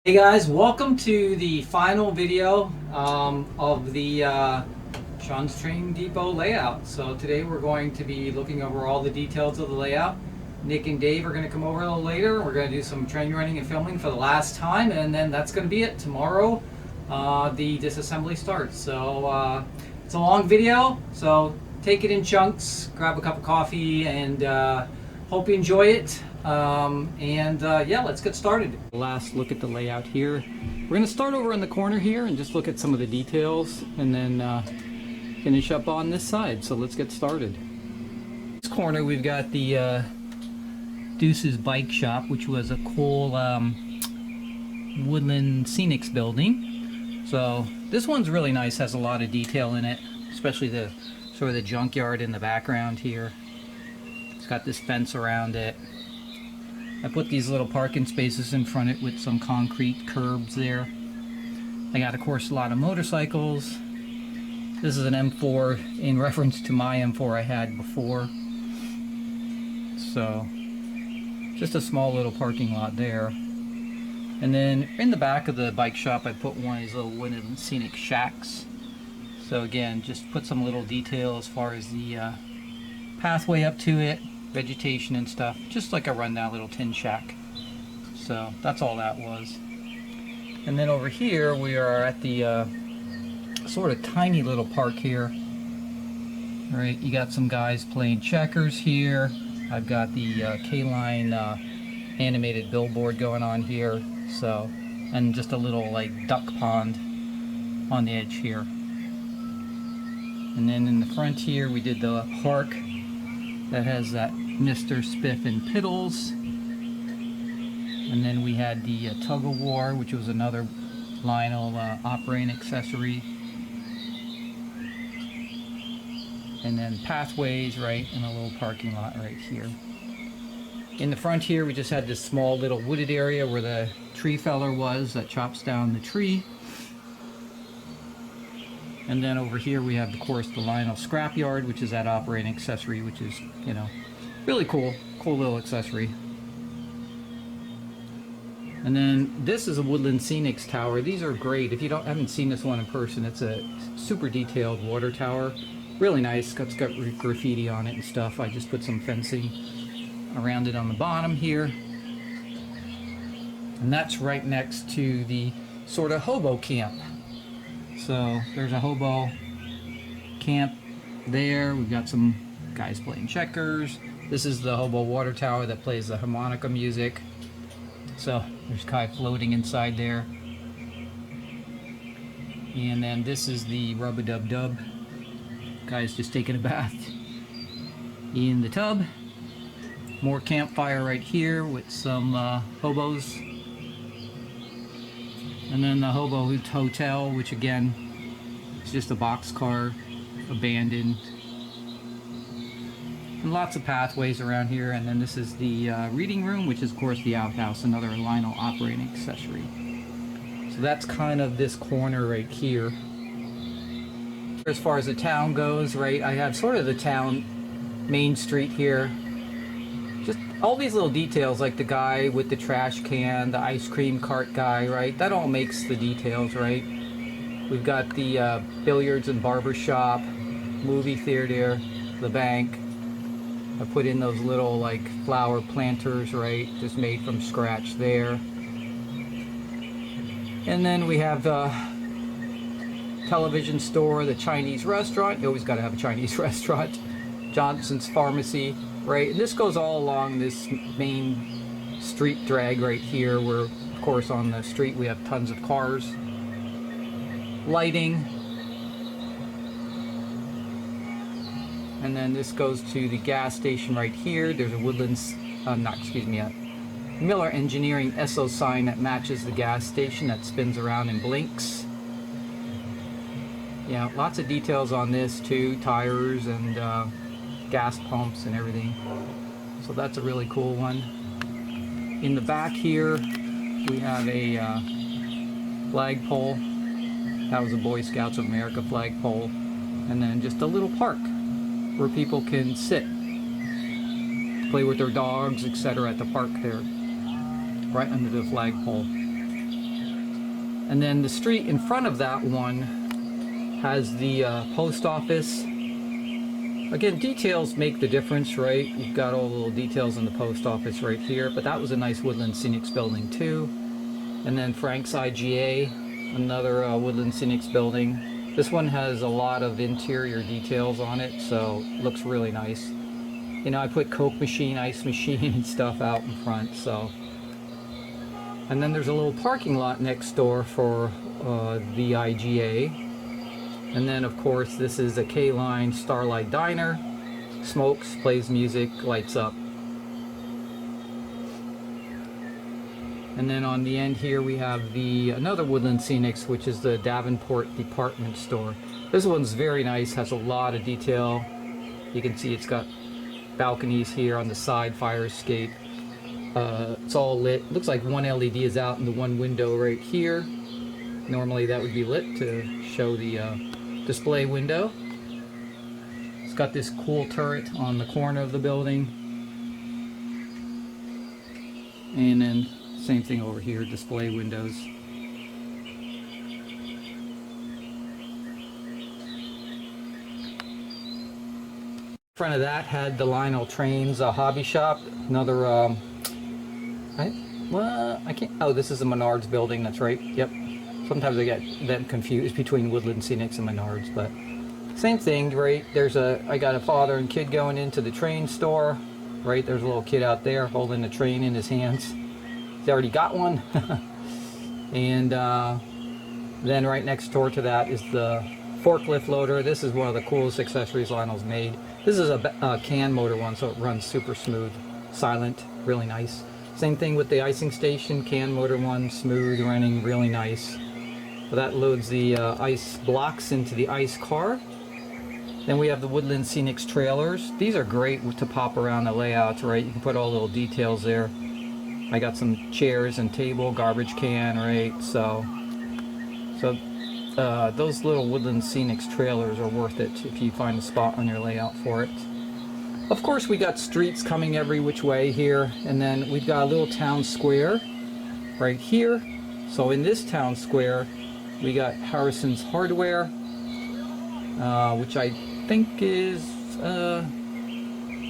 Hey guys, welcome to the final video of the Sean's Train Depot layout. So today we're going to be looking over all the details of the layout. Nick and Dave are going to come over a little later. We're going to do some train running and filming for the last time, and then that's going to be it. Tomorrow the disassembly starts. So it's a long video, so take it in chunks, grab a cup of coffee, and hope you enjoy it. Yeah, let's get started. Last look at the layout here. We're going to start over in the corner here and just look at some of the details, and then finish up on this side. So let's get started. This corner we've got the Deuce's Bike Shop, which was a cool Woodland Scenics building. So this one's really nice, has a lot of detail in it, especially the sort of the junkyard in the background here. It's got this fence around it. I put these little parking spaces in front of it with some concrete curbs there. I got, of course, a lot of motorcycles. This is an M4 in reference to my M4 I had before. So, just a small little parking lot there. And then in the back of the bike shop, I put one of these little wooden scenic shacks. So again, just put some little detail as far as the pathway up to it, vegetation and stuff, just like a rundown little tin shack. So that's all that was. And then over here we are at the sort of tiny little park here. All right, you got some guys playing checkers here. I've got the K-Line animated billboard going on here. So, and just a little like duck pond on the edge here. And then in the front here we did the park that has that Mr. Spiff and Piddles. And then we had the tug-of-war, which was another Lionel operating accessory. And then pathways right in a little parking lot right here. In the front here we just had this small little wooded area where the tree feller was that chops down the tree. And then over here we have, of course, the Lionel scrapyard, which is that operating accessory, which is, you know, really cool little accessory. And then this is a Woodland Scenics tower. These are great. If you haven't seen this one in person, it's a super detailed water tower. Really nice. It's got graffiti on it and stuff. I just put some fencing around it on the bottom here. And that's right next to the sort of hobo camp. So there's a hobo camp there. We've got some guys playing checkers. This is the hobo water tower that plays the harmonica music. So there's Kai floating inside there. And then this is the rub-a-dub-dub. Guy's just taking a bath in the tub. More campfire right here with some hobos. And then the Hobo Hotel, which again is just a boxcar, abandoned. And lots of pathways around here. And then this is the reading room, which is, of course, the outhouse, another Lionel operating accessory. So that's kind of this corner right here. As far as the town goes, right, I have sort of the town main street here. Just all these little details, like the guy with the trash can, the ice cream cart guy, right? That all makes the details, right? We've got the billiards and barber shop, movie theater, the bank. I put in those little like flower planters, right? Just made from scratch there. And then we have the television store, the Chinese restaurant. You always got to have a Chinese restaurant. Johnson's Pharmacy. Right, and this goes all along this main street drag right here, where, of course, on the street we have tons of cars. Lighting. And then this goes to the gas station right here. There's a Woodlands, Miller Engineering Esso sign that matches the gas station that spins around and blinks. Yeah, lots of details on this too, tires and gas pumps and everything. So that's a really cool one. In the back here we have a flagpole. That was a Boy Scouts of America flagpole. And then just a little park where people can sit, play with their dogs, etc. at the park there, right under the flagpole. And then the street in front of that one has the post office. Again, details make the difference, right? You've got all the little details in the post office right here, but that was a nice Woodland Scenics building too. And then Frank's IGA, another Woodland Scenics building. This one has a lot of interior details on it, so it looks really nice. You know, I put Coke machine, ice machine, and stuff out in front, so. And then there's a little parking lot next door for the IGA. And then, of course, this is a K-Line Starlight Diner. Smokes, plays music, lights up. And then on the end here we have another Woodland Scenics, which is the Davenport Department Store. This one's very nice, has a lot of detail. You can see it's got balconies here on the side, fire escape. It's all lit. Looks like one LED is out in the one window right here. Normally that would be lit to show the display window. It's got this cool turret on the corner of the building. And then same thing over here, display windows. In front of that had the Lionel Trains hobby shop. Another, I can't, oh, this is the Menards building, that's right, yep. Sometimes I get them confused between Woodland Scenics and Menards, but same thing, right? I got a father and kid going into the train store, right? There's a little kid out there holding a train in his hands. He's already got one. And then right next door to that is the forklift loader. This is one of the coolest accessories Lionel's made. This is a can motor one, so it runs super smooth, silent, really nice. Same thing with the icing station, can motor one, smooth, running, really nice. So that loads the ice blocks into the ice car. Then we have the Woodland Scenics trailers. These are great to pop around the layouts, right? You can put all the little details there. I got some chairs and table, garbage can, right? So those little Woodland Scenics trailers are worth it if you find a spot on your layout for it. Of course, we got streets coming every which way here, and then we've got a little town square right here. So in this town square, we got Harrison's Hardware, which I think is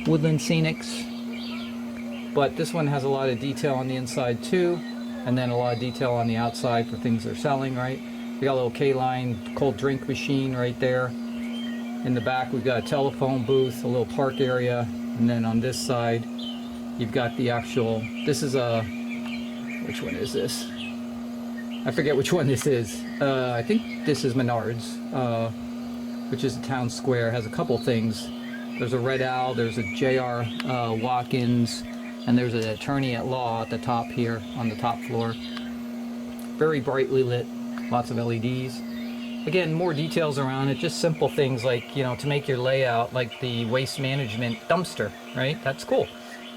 Woodland Scenics. But this one has a lot of detail on the inside too, and then a lot of detail on the outside for things they're selling, right? We got a little K-Line cold drink machine right there. In the back we've got a telephone booth, a little park area, and then on this side you've got the actual, this is a, which one is this? I forget which one this is. I think this is Menards, which is a town square. It has a couple things. There's a Red Owl, there's a J.R. Watkins, and there's an attorney at law at the top here on the top floor. Very brightly lit, lots of LEDs. Again, more details around it, just simple things like, you know, to make your layout, like the waste management dumpster, right? That's cool.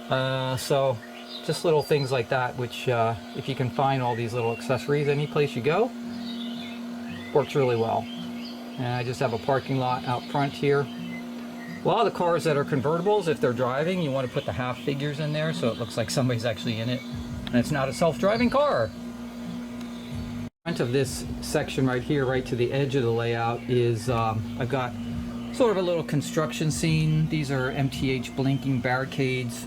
So just little things like that, which if you can find all these little accessories any place you go, works really well. And I just have a parking lot out front here. A lot of the cars that are convertibles, if they're driving, you want to put the half figures in there so it looks like somebody's actually in it and it's not a self-driving car. Front of this section right here, right to the edge of the layout, is I've got sort of a little construction scene. These are MTH blinking barricades.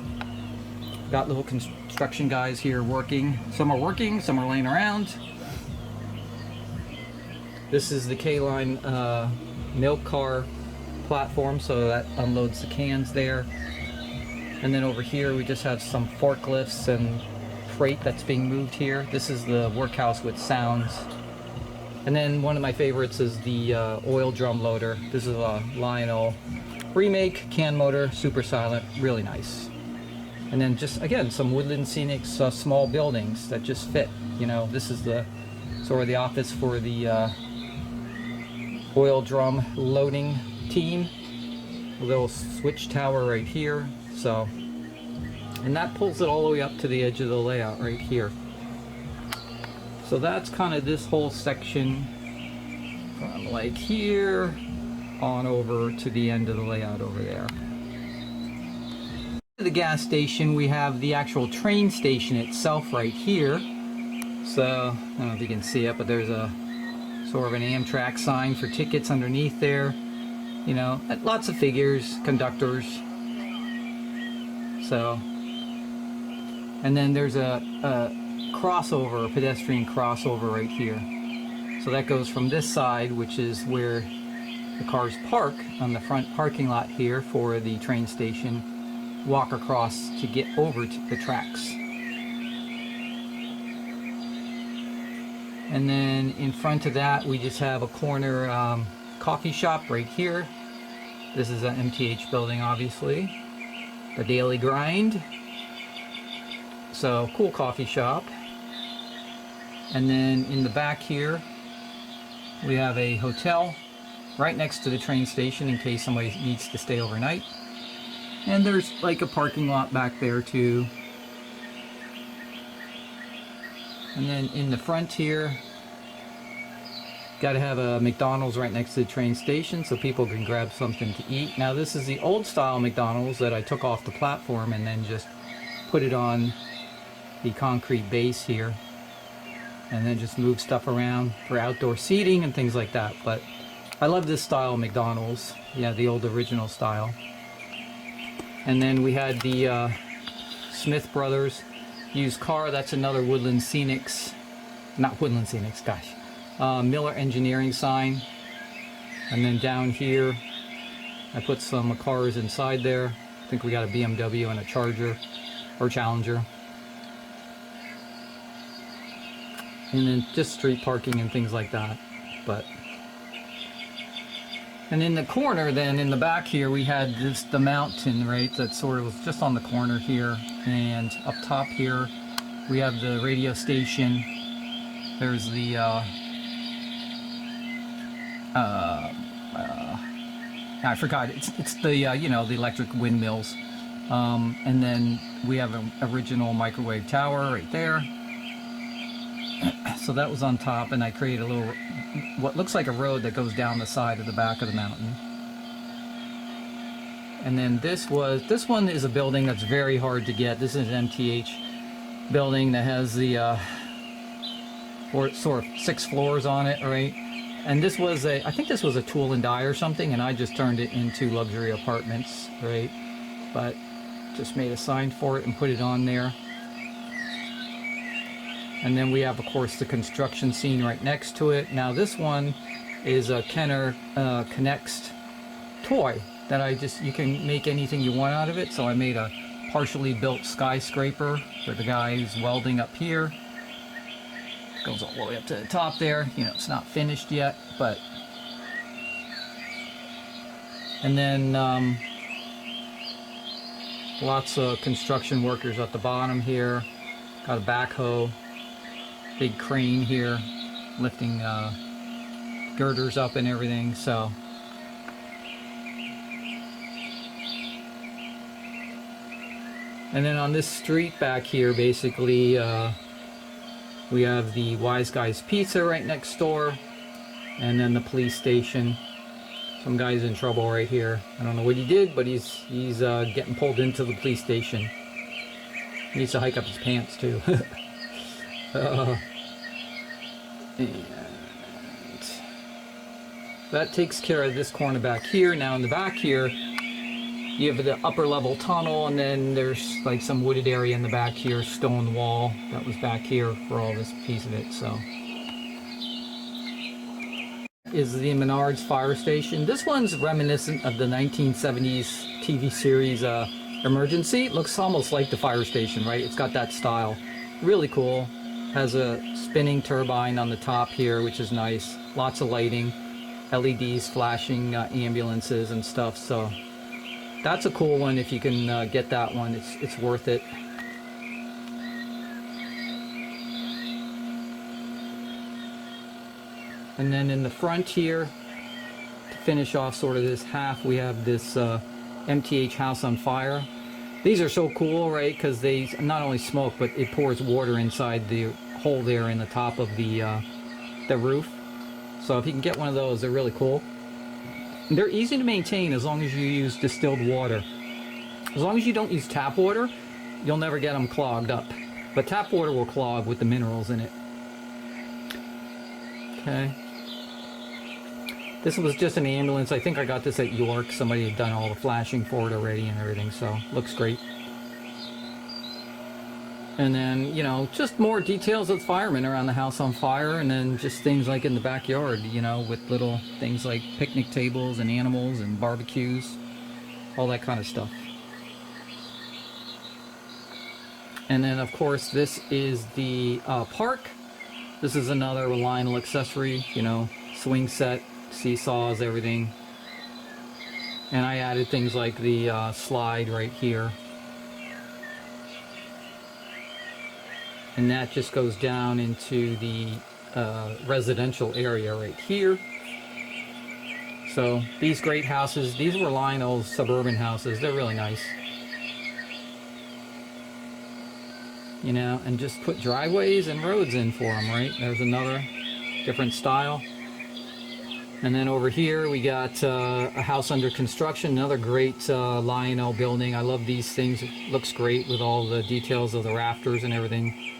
Got little construction guys here working. Some are working, some are laying around. This is the K-Line milk car platform, so that unloads the cans there. And then over here we just have some forklifts and freight that's being moved here. This is the workhouse with sounds. And then one of my favorites is the oil drum loader. This is a Lionel remake, can motor, super silent, really nice. And then just again some Woodland Scenics small buildings that just fit. You know, this is the sort of the office for the oil drum loading team. A little switch tower right here. So. And that pulls it all the way up to the edge of the layout right here. So that's kind of this whole section from like here on over to the end of the layout over there. The gas station, we have the actual train station itself right here. So, I don't know if you can see it, but there's a sort of an Amtrak sign for tickets underneath there. You know, lots of figures, conductors. So, and then there's a crossover, a pedestrian crossover right here. So that goes from this side, which is where the cars park on the front parking lot here for the train station, walk across to get over to the tracks. And then in front of that, we just have a corner coffee shop right here. This is an MTH building, obviously. The Daily Grind. So, cool coffee shop. And then in the back here, we have a hotel right next to the train station in case somebody needs to stay overnight. And there's like a parking lot back there too. And then in the front here, got to have a McDonald's right next to the train station so people can grab something to eat. Now this is the old style McDonald's that I took off the platform and then just put it on the concrete base here. And then just move stuff around for outdoor seating and things like that. But I love this style McDonald's. Yeah, the old original style. And then we had the Smith Brothers used car. That's another Woodland Scenics. Not Woodland Scenics, gosh. Miller Engineering sign. And then down here, I put some cars inside there. I think we got a BMW and a Charger or Challenger. And then just street parking and things like that. And in the corner then, in the back here, we had the mountain, right, that sort of was just on the corner here. And up top here, we have the radio station. There's the, I forgot, it's the, you know, the electric windmills. And then we have an original microwave tower right there. So that was on top, and I created a little, what looks like a road that goes down the side of the back of the mountain. And then this one is a building that's very hard to get. This is an MTH building that has the sort of 6 floors on it, right? And this was I think this was a tool and die or something, and I just turned it into luxury apartments, right? But just made a sign for it and put it on there. And then we have, of course, the construction scene right next to it. Now this one is a Kenner Connects toy that you can make anything you want out of it. So I made a partially built skyscraper where the guy is welding up here. Goes all the way up to the top there. You know, it's not finished yet, but... And then lots of construction workers at the bottom here. Got a backhoe. Big crane here, lifting girders up and everything, so. And then on this street back here, basically, we have the Wise Guys Pizza right next door, and then the police station. Some guy's in trouble right here. I don't know what he did, but he's getting pulled into the police station. He needs to hike up his pants too. And that takes care of this corner back here. Now in the back here, you have the upper level tunnel, and then there's like some wooded area in the back here, stone wall that was back here for all this piece of it. So is the Menards fire station. This one's reminiscent of the 1970s TV series Emergency. It looks almost like the fire station, right? It's got that style. Really cool. Has a spinning turbine on the top here, which is nice. Lots of lighting, LEDs flashing, ambulances and stuff. So that's a cool one. If you can get that one, it's worth it. And then in the front here, to finish off sort of this half, we have this MTH House on Fire. These are so cool, right? Because they not only smoke, but it pours water inside the hole there in the top of the roof. So if you can get one of those, they're really cool. And they're easy to maintain as long as you use distilled water. As long as you don't use tap water, you'll never get them clogged up. But tap water will clog with the minerals in it. Okay. This was just an ambulance. I think I got this at York. Somebody had done all the flashing for it already and everything, so looks great. And then, you know, just more details of firemen around the house on fire, and then just things like in the backyard, you know, with little things like picnic tables and animals and barbecues, all that kind of stuff. And then, of course, this is the park. This is another Lionel accessory, you know, swing set, seesaws, everything. And I added things like the slide right here. And that just goes down into the residential area right here. So these great houses, these were Lionel's suburban houses. They're really nice. You know, and just put driveways and roads in for them, right? There's another different style. And then over here we got a house under construction, another great Lionel building. I love these things. It looks great with all the details of the rafters and everything.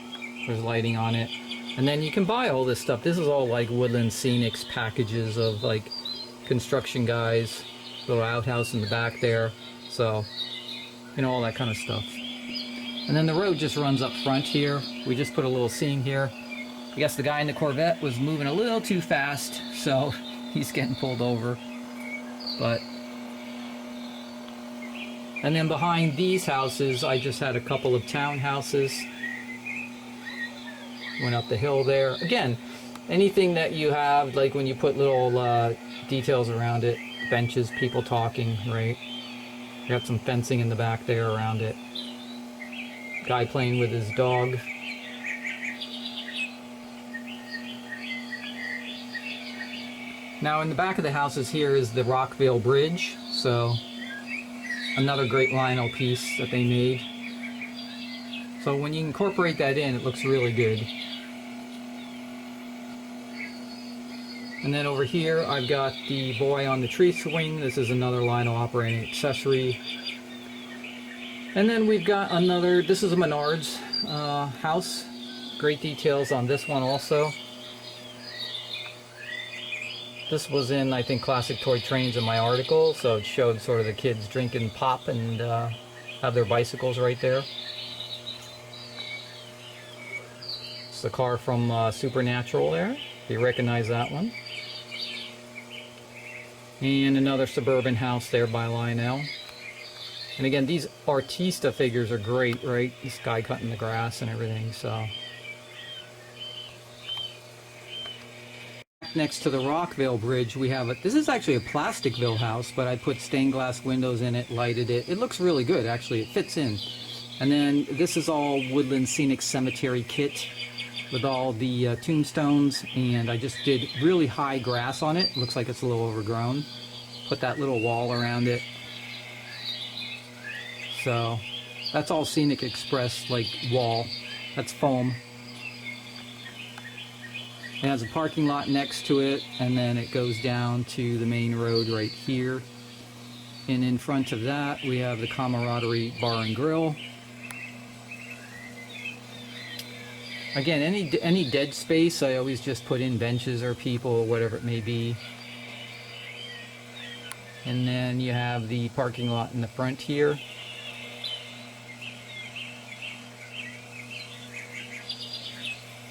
There's lighting on it. And then you can buy all this stuff. This is all like Woodland Scenics packages of like construction guys, little outhouse in the back there. So, you know, all that kind of stuff. And then the road just runs up front here. We just put a little seam here. I guess the guy in the Corvette was moving a little too fast, so he's getting pulled over. But, and then behind these houses, I just had a couple of townhouses. Went up the hill there. Again, anything that you have, like when you put little details around it, benches, people talking, right? You got some fencing in the back there around it. Guy playing with his dog. Now in the back of the houses here is the Rockville Bridge, so another great Lionel piece that they made. So when you incorporate that in, it looks really good. And then over here I've got the boy on the tree swing. This is another Lionel operating accessory. And then we've got another, this is a Menards house. Great details on this one also. This was in, I think, Classic Toy Trains in my article, so it showed sort of the kids drinking pop and have their bicycles right there. It's the car from Supernatural there, if you recognize that one. And another suburban house there by Lionel. And again, these Artista figures are great, right? This guy cutting the grass and everything, so. Next to the Rockville Bridge, we have this is actually a Plasticville house, but I put stained glass windows in it, lighted it. It looks really good, actually. It fits in. And then this is all Woodland Scenic Cemetery kit with all the tombstones, and I just did really high grass on it. Looks like it's a little overgrown. Put that little wall around it. So that's all Scenic Express, like wall. That's foam. It has a parking lot next to it, and then it goes down to the main road right here. And in front of that, we have the Camaraderie Bar and Grill. Again, any dead space, I always just put in benches or people or whatever it may be. And then you have the parking lot in the front here.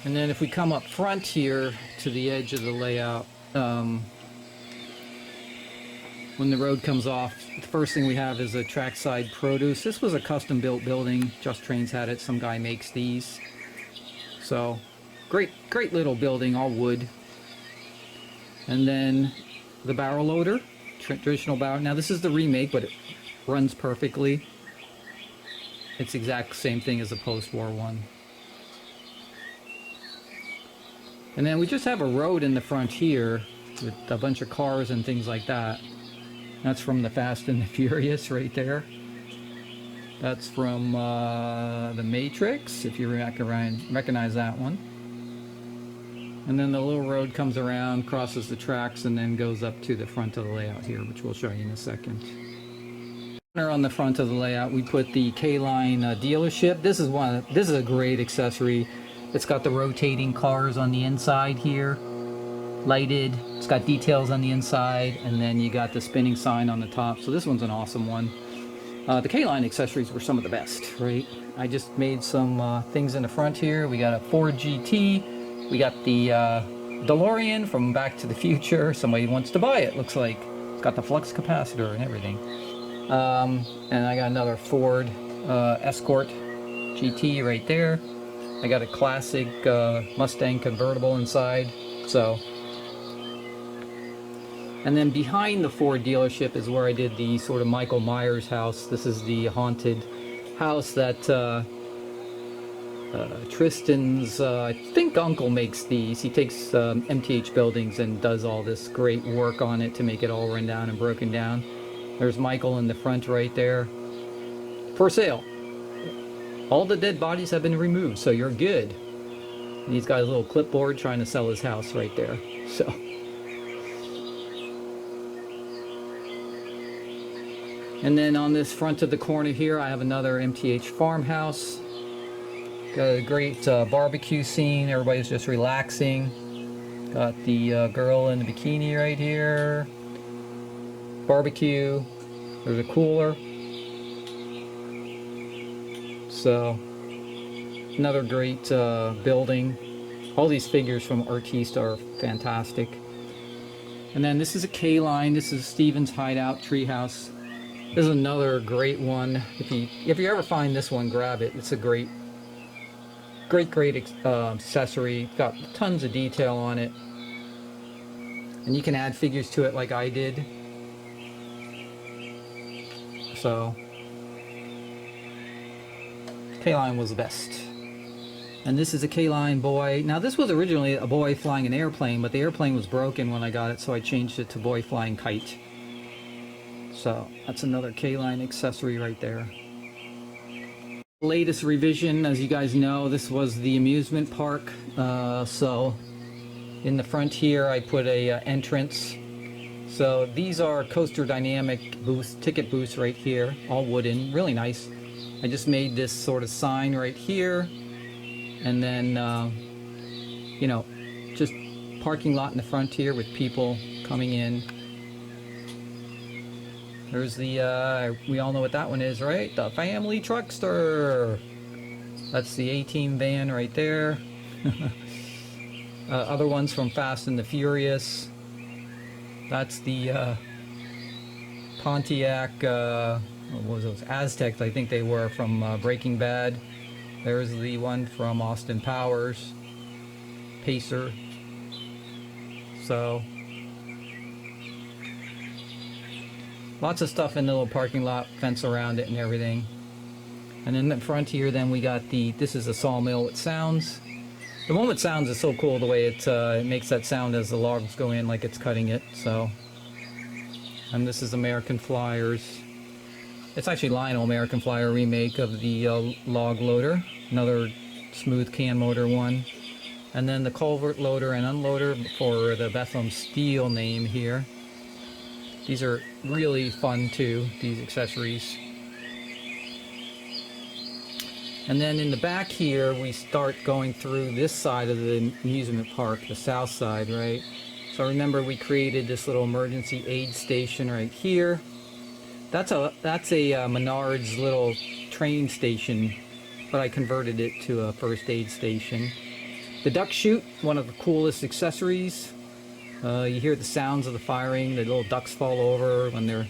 And then if we come up front here to the edge of the layout, when the road comes off, the first thing we have is a trackside produce. This was a custom built building. Just Trains had it. Some guy makes these. So great little building, all wood. And then the barrel loader, traditional barrel. Now this is the remake, but it runs perfectly. It's the exact same thing as the post-war one. And then we just have a road in the front here with a bunch of cars and things like that. That's from the Fast and the Furious right there. That's from The Matrix, if you recognize that one. And then the little road comes around, crosses the tracks, and then goes up to the front of the layout here, which we'll show you in a second. On the front of the layout, we put the K-Line dealership. This is a great accessory. It's got the rotating cars on the inside here. lighted. It's got details on the inside, and then you got the spinning sign on the top. So this one's an awesome one. The K-line accessories were some of the best, right? I just made some things in the front here. We got a Ford GT. We got the DeLorean from Back to the Future. Somebody wants to buy it, looks like. It's got the flux capacitor and everything. And I got another Ford Escort GT right there. I got a classic Mustang convertible inside. So, and then behind the Ford dealership is where I did the sort of Michael Myers house. This is the haunted house that Tristan's, I think, uncle makes these. He takes MTH buildings and does all this great work on it to make it all run down and broken down. There's Michael in the front right there. For sale. All the dead bodies have been removed, so you're good. And he's got a little clipboard trying to sell his house right there. So. And then on this front of the corner here, I have another MTH farmhouse. Got a great barbecue scene. Everybody's just relaxing. Got the girl in the bikini right here. Barbecue. There's a cooler. So, another great building. All these figures from Artiste are fantastic. And then this is a K-line. This is Steven's Hideout Treehouse. This is another great one. If you ever find this one, grab it. It's a great accessory. It's got tons of detail on it. And you can add figures to it like I did. So, K-line was the best. And this is a K-line boy. Now this was originally a boy flying an airplane, but the airplane was broken when I got it, so I changed it to boy flying kite. So that's another K-line accessory right there. Latest revision, as you guys know, this was the amusement park. So in the front here I put a entrance. So these are coaster dynamic booths, ticket booths right here, all wooden, really nice. I just made this sort of sign right here, and then you know, just parking lot in the front here with people coming in. There's the, we all know what that one is, right? The family truckster. That's the A-Team van right there. Other ones from Fast and the Furious. That's the Pontiac, what was those? Aztecs, I think they were, from Breaking Bad. There's the one from Austin Powers. Pacer. So, lots of stuff in the little parking lot, fence around it and everything. And in the front here, then we got this is a sawmill with sounds. The one with sounds is so cool, the way it makes that sound as the logs go in, like it's cutting it. So, and this is American Flyers. It's actually Lionel American Flyer remake of the log loader, another smooth can motor one. And then the culvert loader and unloader for the Bethlehem Steel name here. These are really fun too, these accessories. And then in the back here, we start going through this side of the amusement park, the south side, right? So remember, we created this little emergency aid station right here. That's a Menards little train station, but I converted it to a first aid station. The duck chute, one of the coolest accessories. You hear the sounds of the firing, the little ducks fall over when they're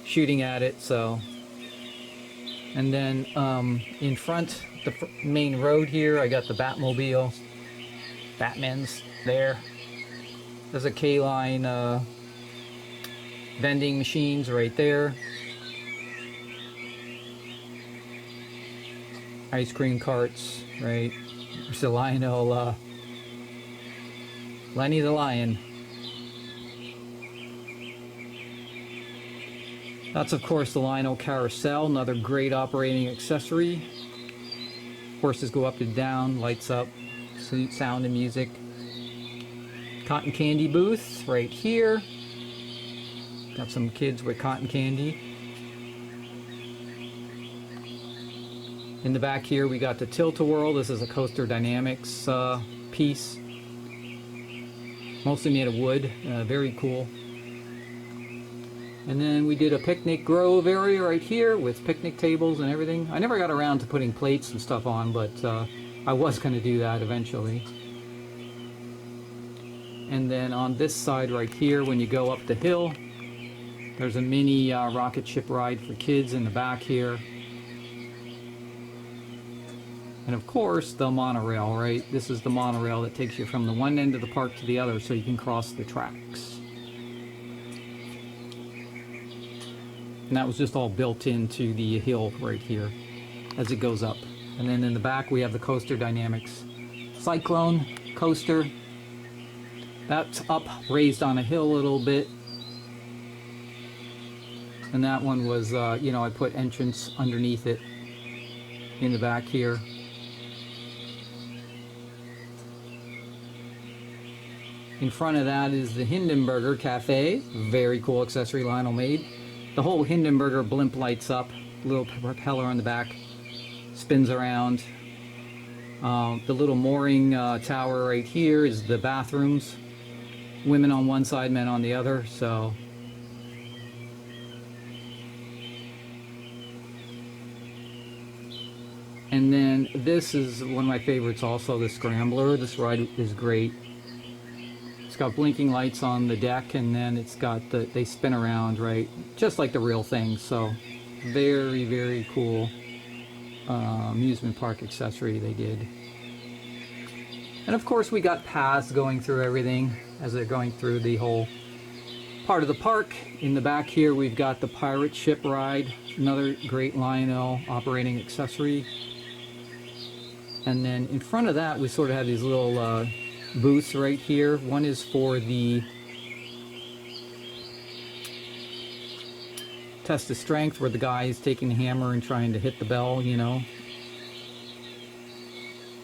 shooting at it, so. And then in front, the main road here, I got the Batmobile. Batman's there. There's a K-line vending machines right there. Ice cream carts, right? There's the Lionel, Lenny the Lion. That's of course the Lionel Carousel, another great operating accessory. Horses go up and down, lights up, sound and music. Cotton candy booth right here. Got some kids with cotton candy. In the back here we got the Tilt-A-Whirl. This is a Coaster Dynamics piece. mostly made of wood. Very cool. And then we did a picnic grove area right here with picnic tables and everything. I never got around to putting plates and stuff on, but I was going to do that eventually. And then on this side right here, when you go up the hill, there's a mini rocket ship ride for kids in the back here. And of course, the monorail, right? This is the monorail that takes you from the one end of the park to the other so you can cross the tracks. And that was just all built into the hill right here as it goes up. And then in the back we have the Coaster Dynamics Cyclone coaster. That's up raised on a hill a little bit. And that one was, you know, I put entrance underneath it in the back here. In front of that is the Hindenburger Cafe. Very cool accessory Lionel made. The whole Hindenburger blimp lights up. Little propeller on the back. Spins around. The little mooring tower right here is the bathrooms. Women on one side, men on the other. So and then this is one of my favorites also, the Scrambler. This ride is great. It's got blinking lights on the deck, and then it's got they spin around, right? Just like the real thing. So very, very cool amusement park accessory they did. And of course we got paths going through everything as they're going through the whole part of the park. In the back here we've got the pirate ship ride, another great Lionel operating accessory. And then in front of that we sort of have these little booths right here. One is for the test of strength, where the guy is taking the hammer and trying to hit the bell, you know.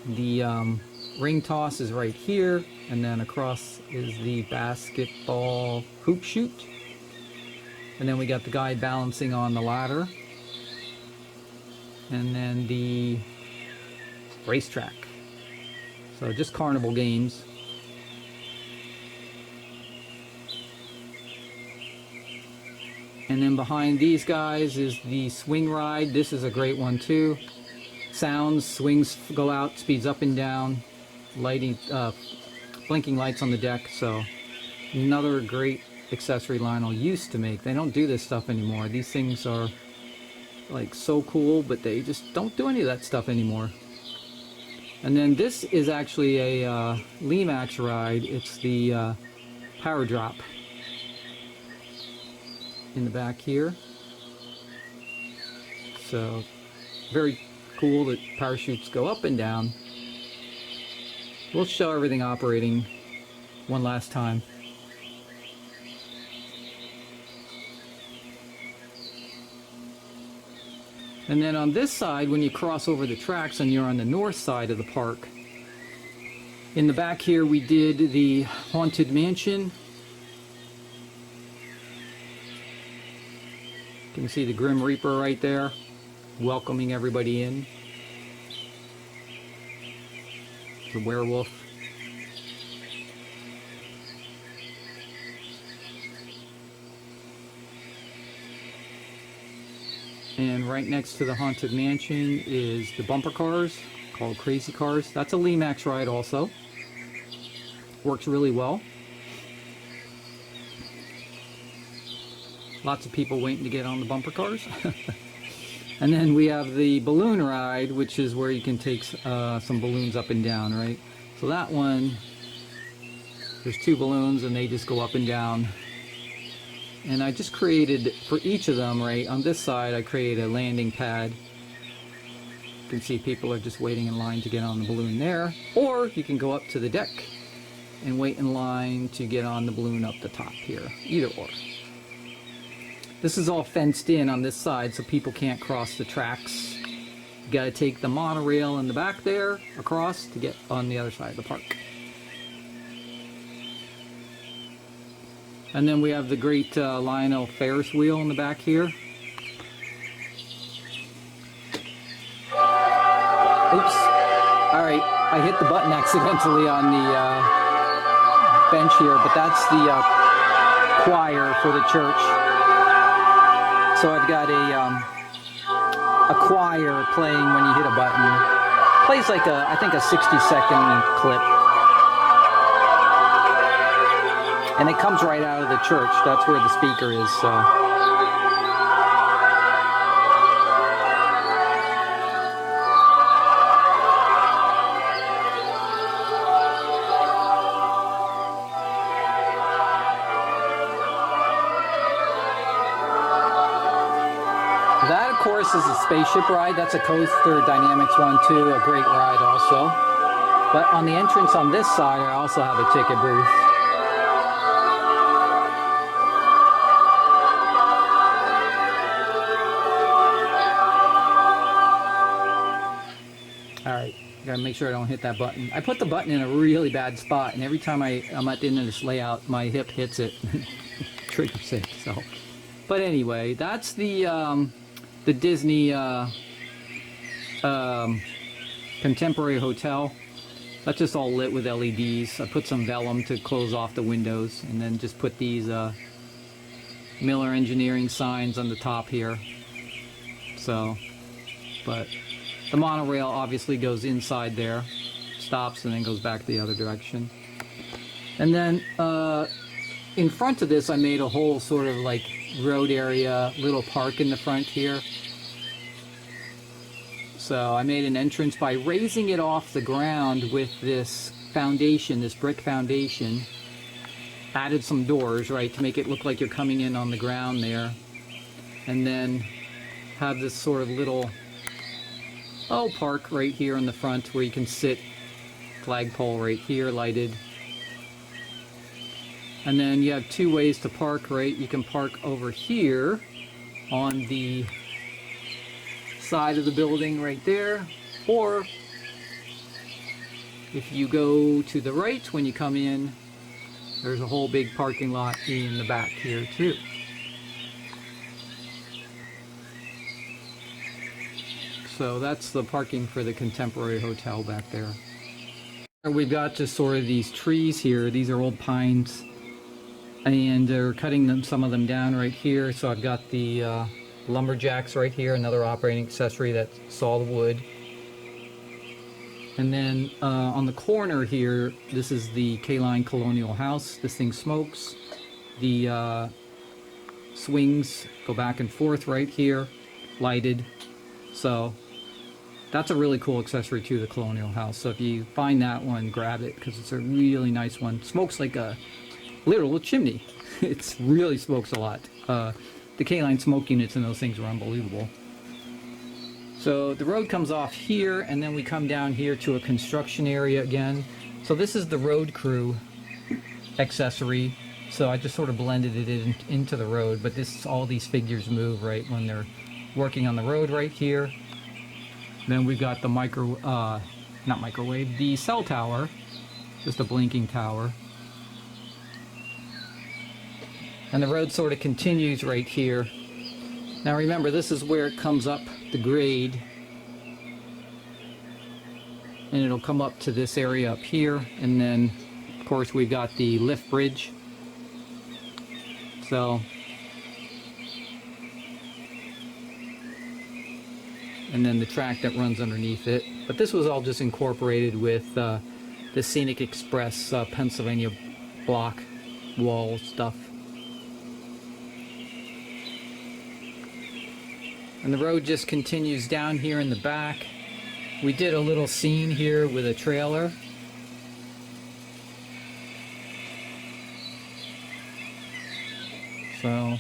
The ring toss is right here, and then across is the basketball hoop shoot. And then we got the guy balancing on the ladder. And then the racetrack. So just carnival games. And then behind these guys is the swing ride. This is a great one too. Sounds, swings go out, speeds up and down, lighting, blinking lights on the deck. So another great accessory Lionel used to make. They don't do this stuff anymore. These things are like so cool, but they just don't do any of that stuff anymore. And then this is actually a Limax ride. It's the Power Drop in the back here. So very cool that parachutes go up and down. We'll show everything operating one last time. And then on this side, when you cross over the tracks and you're on the north side of the park, in the back here we did the Haunted Mansion. You can see the Grim Reaper right there, welcoming everybody in. The werewolf. And right next to the Haunted Mansion is the bumper cars, called Crazy Cars. That's a Limax ride also. Works really well. Lots of people waiting to get on the bumper cars. And then we have the balloon ride, which is where you can take some balloons up and down, right? So that one, there's two balloons and they just go up and down. And I just created, for each of them, right, on this side I created a landing pad. You can see people are just waiting in line to get on the balloon there. Or you can go up to the deck and wait in line to get on the balloon up the top here. Either or. This is all fenced in on this side so people can't cross the tracks. You gotta take the monorail in the back there across to get on the other side of the park. And then we have the great Lionel Ferris wheel in the back here. Oops. Alright, I hit the button accidentally on bench here, but that's the choir for the church. So I've got a choir playing when you hit a button. Plays like I think a 60-second clip. And it comes right out of the church. That's where the speaker is, so. That, of course, is a spaceship ride. That's a Coaster Dynamics one, too. A great ride, also. But on the entrance on this side, I also have a ticket booth. Alright, gotta make sure I don't hit that button. I put the button in a really bad spot, and every time I'm at the end of this layout, my hip hits it. Triggers it, so. But anyway, that's the Disney Contemporary Hotel. That's just all lit with LEDs. I put some vellum to close off the windows, and then just put these Miller Engineering signs on the top here. So, but the monorail obviously goes inside there, stops, and then goes back the other direction. And then in front of this, I made a whole sort of like road area, little park in the front here. So I made an entrance by raising it off the ground with this foundation, this brick foundation. Added some doors, right, to make it look like you're coming in on the ground there. And then have this sort of little park right here in the front where you can sit. Flagpole right here, lighted. And then you have two ways to park, right? You can park over here on the side of the building right there, or if you go to the right when you come in, there's a whole big parking lot in the back here too. So that's the parking for the Contemporary Hotel back there. We've got just sort of these trees here. These are old pines, and they're cutting some of them down right here. So I've got the lumberjacks right here, another operating accessory that's solid wood. And then on the corner here, this is the K-Line Colonial House. This thing smokes. The swings go back and forth right here, lighted. So that's a really cool accessory to the Colonial House. So if you find that one, grab it, because it's a really nice one. Smokes like a literal chimney. It really smokes a lot. The K-Line smoke units and those things are unbelievable. So the road comes off here, and then we come down here to a construction area again. So this is the road crew accessory. So I just sort of blended it into the road, but this, all these figures move right when they're working on the road right here. Then we've got the not microwave, the cell tower, just a blinking tower. And the road sort of continues right here. Now remember, this is where it comes up the grade. And it'll come up to this area up here. And then, of course, we've got the lift bridge. So, and then the track that runs underneath it. But this was all just incorporated with the Scenic Express Pennsylvania block wall stuff. And the road just continues down here in the back. We did a little scene here with a trailer. So,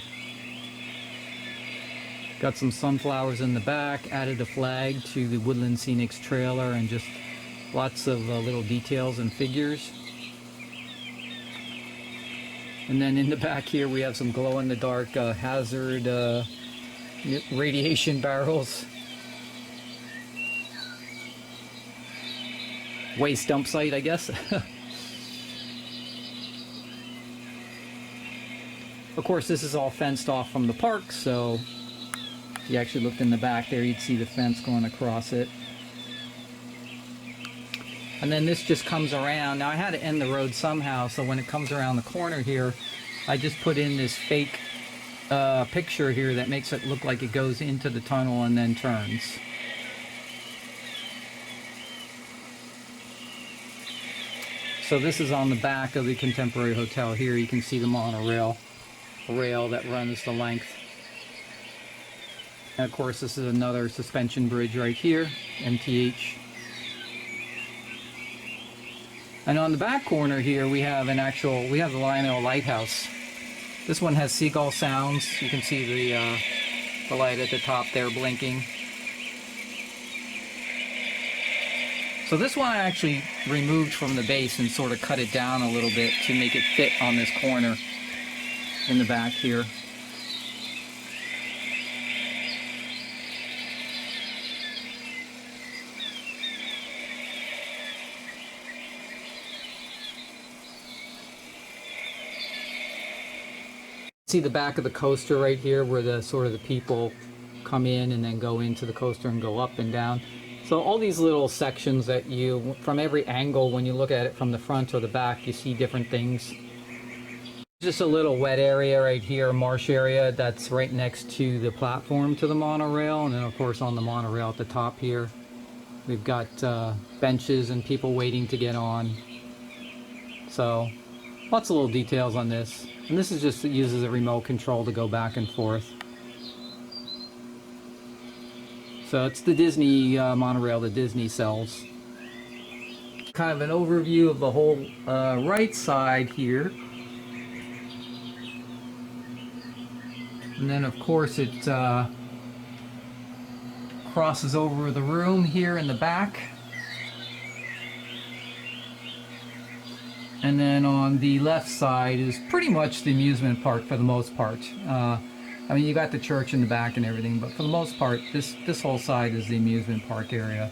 got some sunflowers in the back, added a flag to the Woodland Scenics trailer, and just lots of little details and figures. And then in the back here we have some glow-in-the-dark hazard radiation barrels. Waste dump site, I guess. Of course, this is all fenced off from the park, so if you actually looked in the back there, you'd see the fence going across it. And then this just comes around. Now I had to end the road somehow, so when it comes around the corner here, I just put in this fake picture here that makes it look like it goes into the tunnel and then turns. So this is on the back of the Contemporary Hotel here. You can see the monorail rail that runs the length. And of course this is another suspension bridge right here, MTH. And on the back corner here we have the Lionel Lighthouse. This one has seagull sounds. You can see the light at the top there blinking. So this one I actually removed from the base and sort of cut it down a little bit to make it fit on this corner in the back here. See the back of the coaster right here where the sort of the people come in and then go into the coaster and go up and down. So all these little sections that you, from every angle, when you look at it from the front or the back, you see different things. Just a little wet area right here, marsh area, that's right next to the platform to the monorail. And then of course on the monorail at the top here, we've got benches and people waiting to get on. So lots of little details on this. And this is just, it uses a remote control to go back and forth. So it's the Disney monorail that Disney sells. Kind of an overview of the whole right side here. And then of course it crosses over the room here in the back. And then on the left side is pretty much the amusement park for the most part. I mean, you got the church in the back and everything, but for the most part, this whole side is the amusement park area,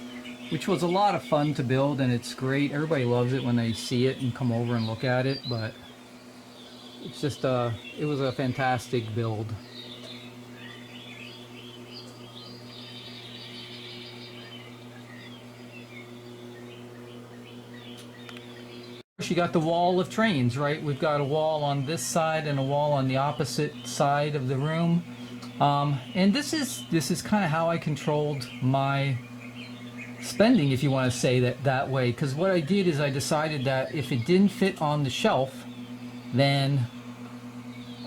which was a lot of fun to build, and it's great. Everybody loves it when they see it and come over and look at it, but it's just it was a fantastic build. You got the wall of trains, right? We've got a wall on this side and a wall on the opposite side of the room, and this is kind of how I controlled my spending, if you want to say that way. Because what I did is I decided that if it didn't fit on the shelf, then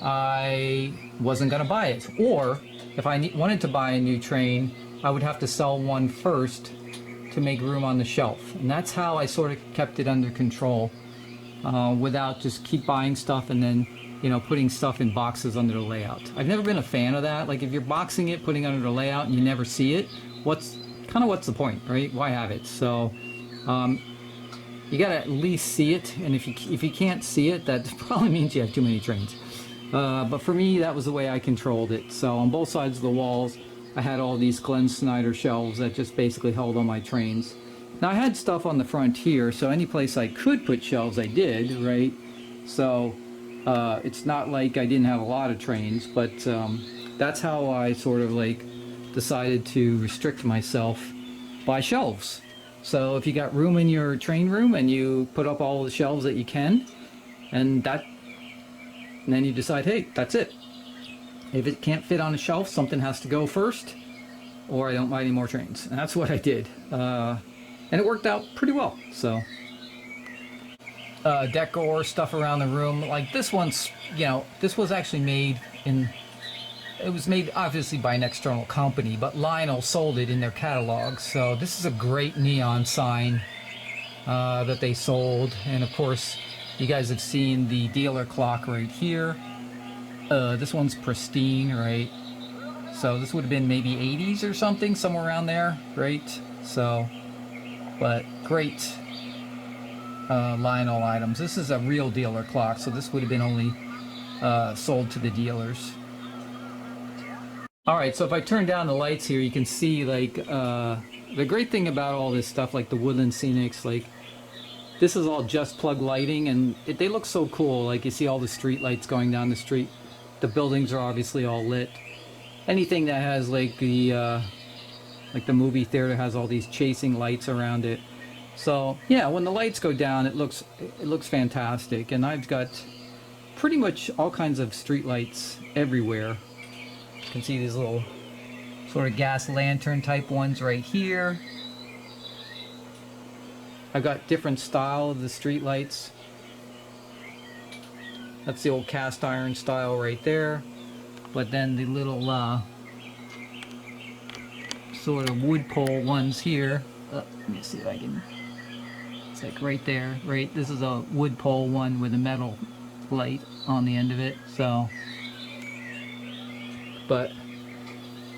I wasn't going to buy it. Or if I wanted to buy a new train, I would have to sell one first to make room on the shelf. And that's how I sort of kept it under control. Without just keep buying stuff and then, you know, putting stuff in boxes under the layout. I've never been a fan of that. Like if you're boxing it, putting it under the layout and you never see it, what's the point, right? Why have it? So you gotta at least see it, and if you can't see it, that probably means you have too many trains. But for me, that was the way I controlled it. So on both sides of the walls, I had all these Glenn Snyder shelves that just basically held all my trains. Now I had stuff on the front here, so any place I could put shelves I did, right? So it's not like I didn't have a lot of trains, but that's how I sort of like decided to restrict myself by shelves. So if you got room in your train room and you put up all the shelves that you can, and then you decide, hey, that's it. If it can't fit on a shelf, something has to go first, or I don't buy any more trains. And that's what I did. And it worked out pretty well. So decor stuff around the room, like this one's, you know, this was actually made it was made obviously by an external company, but Lionel sold it in their catalog. So this is a great neon sign that they sold. And of course you guys have seen the dealer clock right here. This one's pristine, right? So this would have been maybe 80s or something, somewhere around there, right? So but great Lionel items. This is a real dealer clock, so this would have been only sold to the dealers. Alright, so if I turn down the lights here, you can see like the great thing about all this stuff, like the Woodland Scenics, like this is all just plug lighting, and they look so cool. Like you see all the street lights going down the street. The buildings are obviously all lit. Anything that has like the movie theater has all these chasing lights around it. So yeah, when the lights go down, it looks fantastic. And I've got pretty much all kinds of street lights everywhere. You can see these little sort of gas lantern type ones right here. I've got different style of the street lights. That's the old cast iron style right there. But then the little sort of wood pole ones here. Let me see if I can. It's like right there, right? This is a wood pole one with a metal light on the end of it. So, but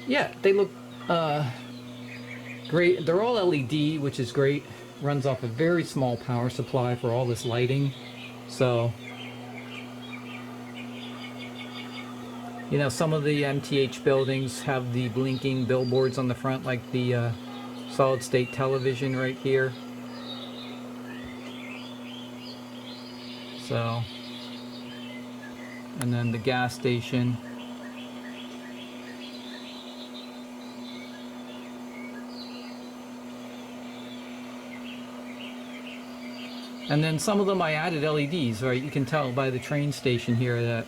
yeah, they look great. They're all LED, which is great. Runs off a very small power supply for all this lighting. So, you know, some of the MTH buildings have the blinking billboards on the front, like the solid state television right here. So, and then the gas station. And then some of them I added LEDs, right? You can tell by the train station here that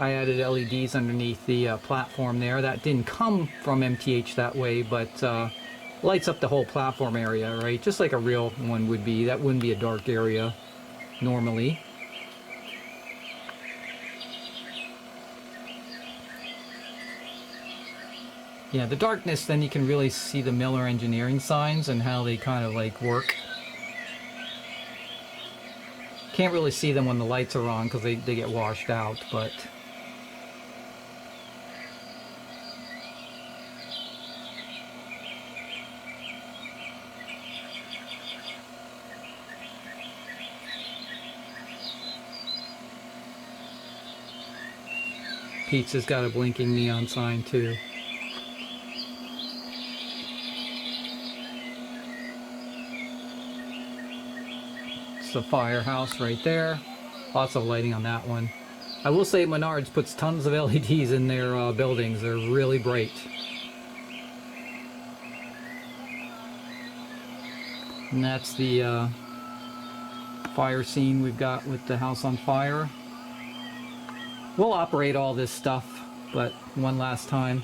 I added LEDs underneath the platform there. That didn't come from MTH that way, but lights up the whole platform area, right? Just like a real one would be. That wouldn't be a dark area normally. Yeah, the darkness, then you can really see the Miller engineering signs and how they kind of like work. Can't really see them when the lights are on because they get washed out, but Pizza's got a blinking neon sign too. It's the firehouse right there. Lots of lighting on that one. I will say Menards puts tons of LEDs in their buildings. They're really bright. And that's the fire scene we've got with the house on fire. We'll operate all this stuff, but one last time.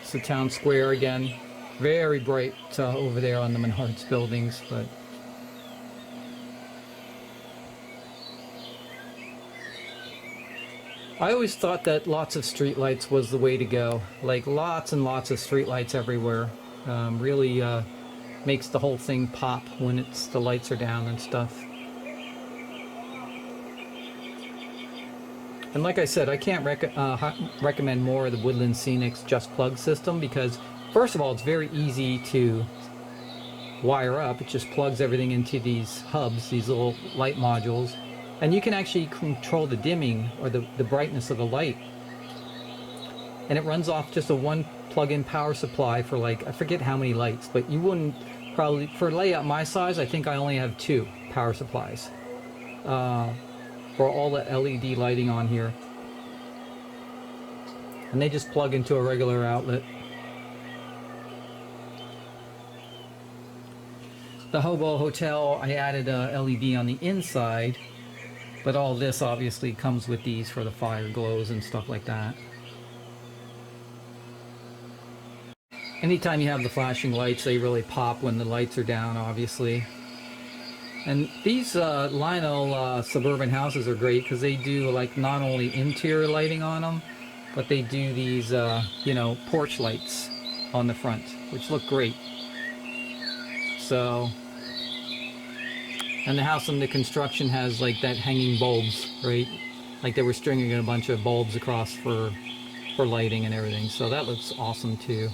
It's the town square again. Very bright over there on the Menards buildings, but I always thought that lots of streetlights was the way to go. Like lots and lots of streetlights everywhere. Really makes the whole thing pop when the lights are down and stuff. And like I said, I can't recommend more of the Woodland Scenics Just Plug system because, first of all, it's very easy to wire up. It just plugs everything into these hubs, these little light modules. And you can actually control the dimming or the brightness of the light. And it runs off just a one plug-in power supply for like, I forget how many lights, but you wouldn't probably, for layout my size, I think I only have 2 power supplies. For all the LED lighting on here. And they just plug into a regular outlet. The Hobo Hotel, I added a LED on the inside, but all this obviously comes with these for the fire glows and stuff like that. Anytime you have the flashing lights, they really pop when the lights are down, obviously. And these Lionel suburban houses are great because they do like not only interior lighting on them, but they do these, you know, porch lights on the front, which look great. So, and the house under construction has like that hanging bulbs, right? Like they were stringing a bunch of bulbs across for lighting and everything. So that looks awesome too.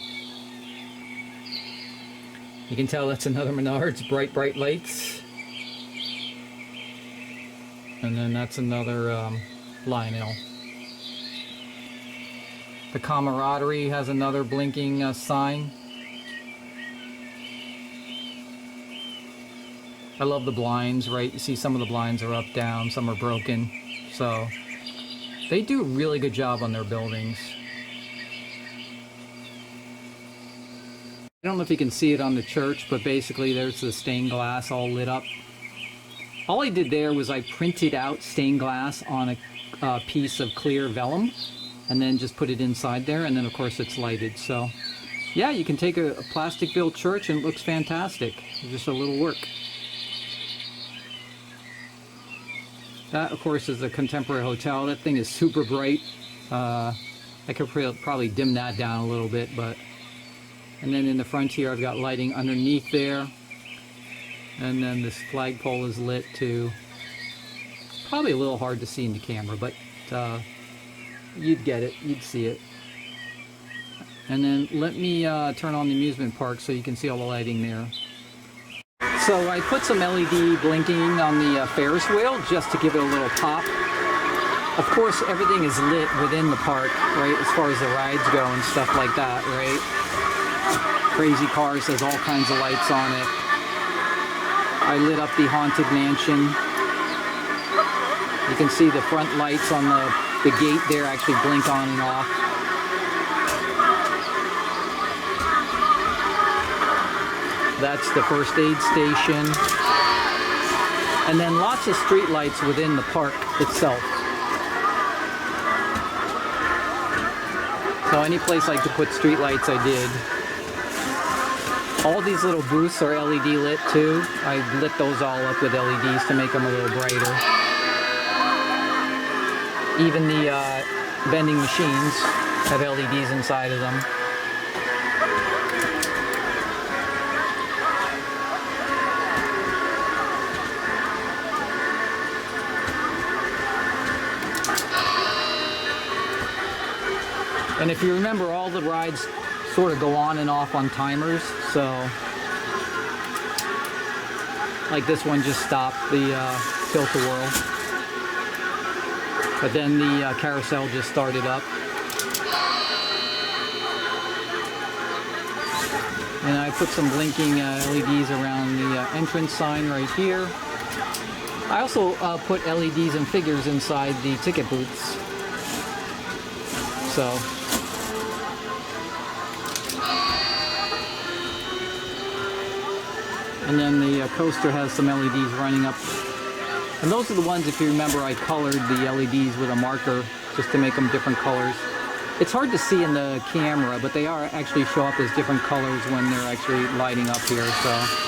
You can tell that's another Menards, bright lights. And then that's another Lionel. The Camaraderie has another blinking sign. I love the blinds, right? You see some of the blinds are up, down, some are broken. So they do a really good job on their buildings. don't know if you can see it on the church, but basically there's the stained glass all lit up. All I did there was I printed out stained glass on a piece of clear vellum and then just put it inside there, and then of course it's lighted. So yeah, you can take a plastic built church and it looks fantastic. Just a little work. That of course is a contemporary hotel. That thing is super bright. I could probably dim that down a little bit, but... And then in the front here I've got lighting underneath there. And then this flagpole is lit too. Probably a little hard to see in the camera, but you'd get it, you'd see it. And then let me turn on the amusement park so you can see all the lighting there. So I put some LED blinking on the Ferris wheel just to give it a little pop. Of course, everything is lit within the park, right, as far as the rides go and stuff like that, right? Crazy Cars has all kinds of lights on it. I lit up the Haunted Mansion. You can see the front lights on the gate there actually blink on and off. That's the first aid station. And then lots of street lights within the park itself. So any place I could put street lights, I did. All these little booths are LED lit too. I lit those all up with LEDs to make them a little brighter. Even the vending machines have LEDs inside of them. And if you remember, all the rides sort of go on and off on timers, so like this one just stopped, the Tilt-A-Whirl, but then the carousel just started up. And I put some blinking LEDs around the entrance sign right here. I also put LEDs and figures inside the ticket booths. So and then the coaster has some LEDs running up. And those are the ones, if you remember, I colored the LEDs with a marker just to make them different colors. It's hard to see in the camera, but they are actually show up as different colors when they're actually lighting up here, so.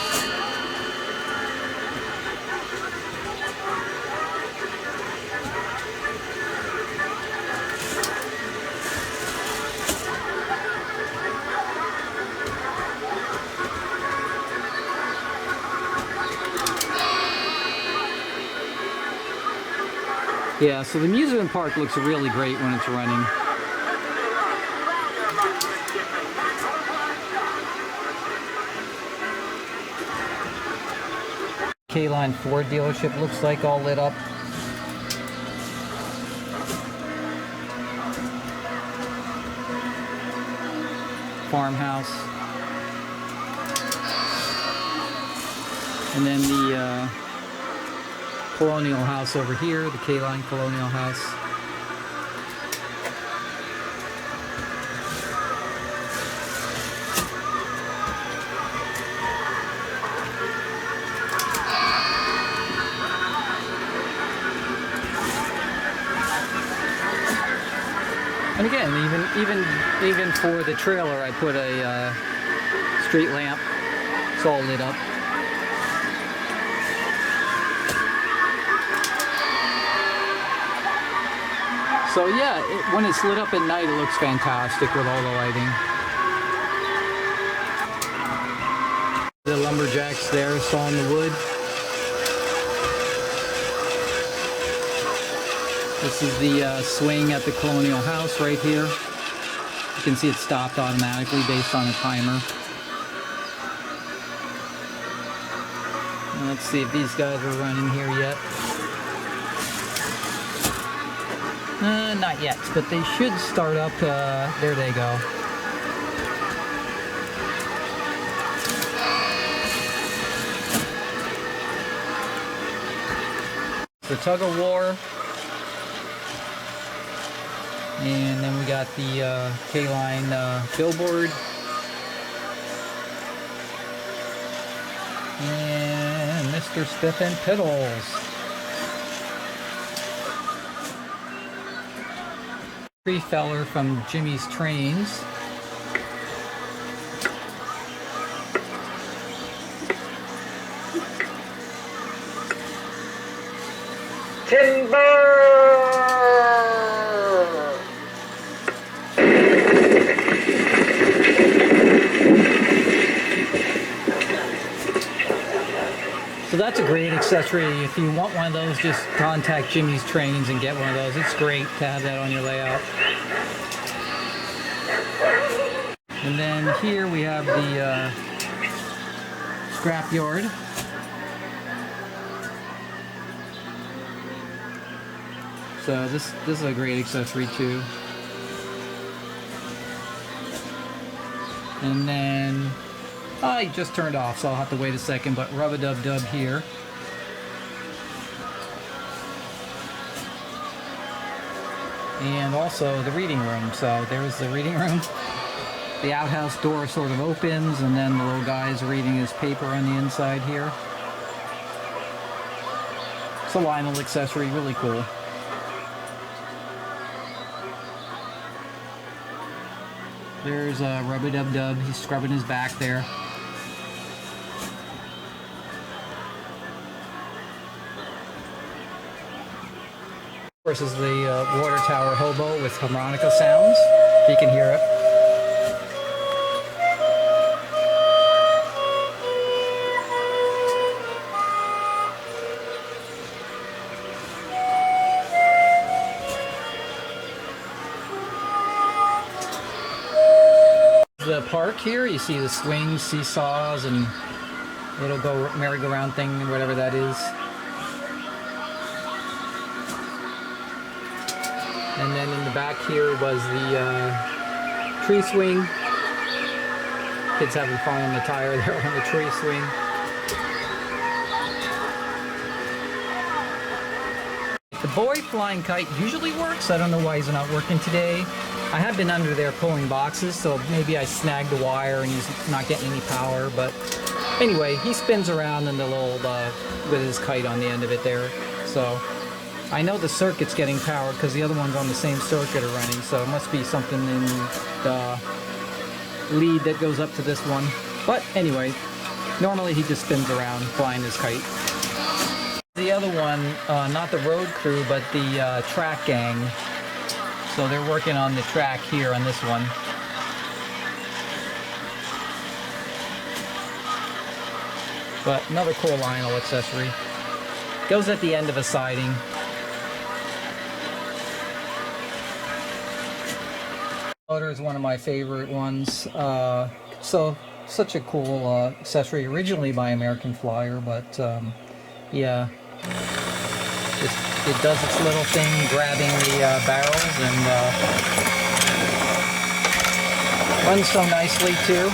Yeah, so the amusement park looks really great when it's running. K-Line Ford dealership looks like all lit up. Farmhouse. And then the Colonial House over here, the K-Line Colonial House. And again, even for the trailer, I put a street lamp. It's all lit up. So yeah, when it's lit up at night, it looks fantastic with all the lighting. The lumberjacks there sawing the wood. This is the swing at the Colonial House right here. You can see it stopped automatically based on a timer. And let's see if these guys are running here yet. Not yet, but they should start up. There they go. The tug of war. And then we got the K-Line billboard. Mr. Spiffin Piddles. Tree feller from Jimmy's Trains. Timber! So that's a great accessory. If you want one of those, just contact Jimmy's Trains and get one of those. It's great to have that on your layout. And then here we have the scrap yard. So this is a great accessory too. And then I just turned off, so I'll have to wait a second, but rub-a-dub-dub here. And also the reading room. So there's the reading room. The outhouse door sort of opens, and then the little guy's reading his paper on the inside here. It's a vinyl accessory, really cool. There's Rub-a-Dub-Dub. He's scrubbing his back there. Of course, is the water tower hobo with harmonica sounds. You can hear it. The park here, you see the swings, seesaws, and little merry-go-round thing, whatever that is. And then in the back here was the tree swing. Kids having fun on the tire there on the tree swing. The boy flying kite usually works. I don't know why he's not working today. I have been under there pulling boxes, so maybe I snagged the wire and he's not getting any power. But anyway, he spins around in the little with his kite on the end of it there. So I know the circuit's getting powered because the other ones on the same circuit are running, so it must be something in the lead that goes up to this one. But anyway, normally he just spins around flying his kite. The other one, not the road crew, but the track gang. So they're working on the track here on this one. But another cool Lionel accessory. Goes at the end of a siding. Motor is one of my favorite ones. So such a cool accessory, originally by American Flyer, but yeah, it does its little thing, grabbing the barrels, and runs so nicely too.